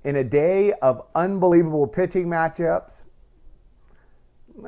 in a day of unbelievable pitching matchups,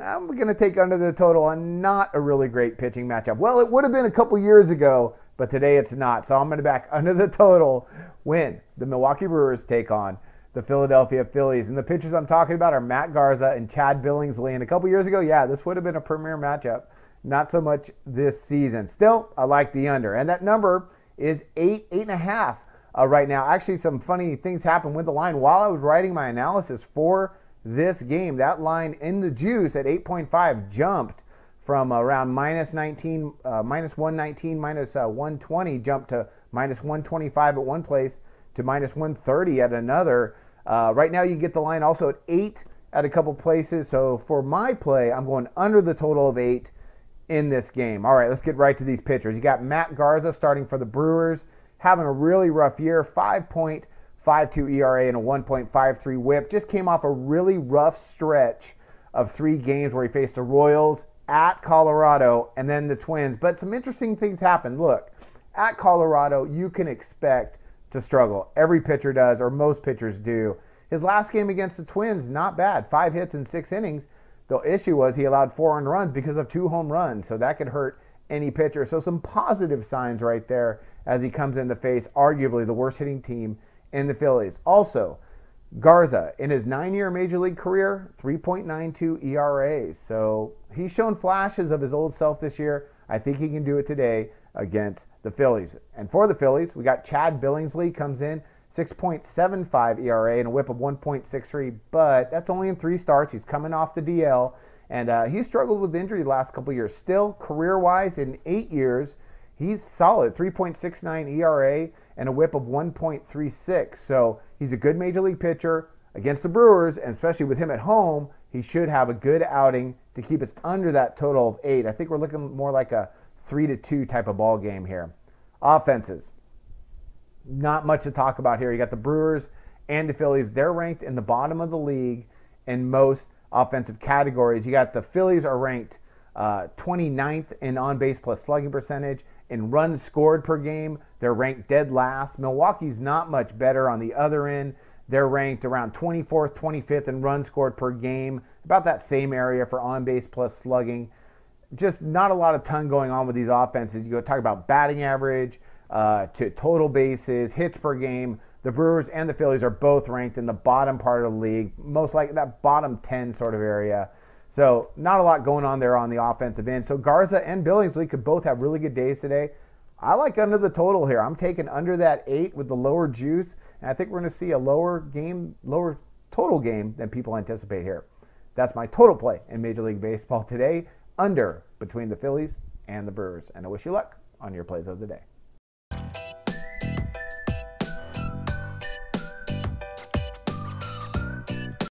I'm going to take under the total on not a really great pitching matchup. Well, it would have been a couple years ago, but today it's not. So I'm going to back under the total when the Milwaukee Brewers take on the Philadelphia Phillies. And the pitchers I'm talking about are Matt Garza and Chad Billingsley. And a couple years ago, yeah, this would have been a premier matchup. Not so much this season. Still, I like the under. And that number is 8.5 right now. Actually, some funny things happened with the line while I was writing my analysis for this game. That line in the juice at 8.5 jumped from around minus 19, minus 119, minus 120, jumped to minus 125 at one place to minus 130 at another. Right now you get the line also at 8 at a couple places. So for my play, I'm going under the total of 8 in this game. All right, let's get right to these pitchers. You got Matt Garza starting for the Brewers, having a really rough year, 5.52 ERA and a 1.53 whip. Just came off a really rough stretch of 3 games where he faced the Royals, at Colorado, and then the Twins. But some interesting things happened. Look, at Colorado, you can expect to struggle. Every pitcher does, or most pitchers do. His last game against the Twins, not bad. 5 hits in 6 innings. The issue was he allowed 4 earned runs because of 2 home runs, so that could hurt any pitcher. So some positive signs right there as he comes in to face arguably the worst hitting team in the Phillies. Also, Garza, in his 9-year Major League career, 3.92 ERA. So he's shown flashes of his old self this year. I think he can do it today against the Phillies. And for the Phillies, we got Chad Billingsley comes in, 6.75 ERA and a whip of 1.63, but that's only in 3 starts. He's coming off the DL, and he struggled with injury the last couple years. Still, career-wise, in 8 years, he's solid, 3.69 ERA and a whip of 1.36. So he's a good Major League pitcher against the Brewers, and especially with him at home, he should have a good outing to keep us under that total of 8. I think we're looking more like a 3-2 type of ball game here. Offenses. Not much to talk about here. You got the Brewers and the Phillies. They're ranked in the bottom of the league in most offensive categories. You got the Phillies are ranked 29th in on-base plus slugging percentage. In runs scored per game, they're ranked dead last. Milwaukee's not much better on the other end. They're ranked around 24th, 25th in runs scored per game. About that same area for on-base plus slugging. Just not a lot of ton going on with these offenses. You go talk about batting average, to total bases, hits per game. The Brewers and the Phillies are both ranked in the bottom part of the league, most likely that bottom 10 sort of area. So not a lot going on there on the offensive end. So Garza and Billingsley could both have really good days today. I like under the total here. I'm taking under that 8 with the lower juice, and I think we're going to see a lower total game than people anticipate here. That's my total play in Major League Baseball today, under between the Phillies and the Brewers. And I wish you luck on your plays of the day.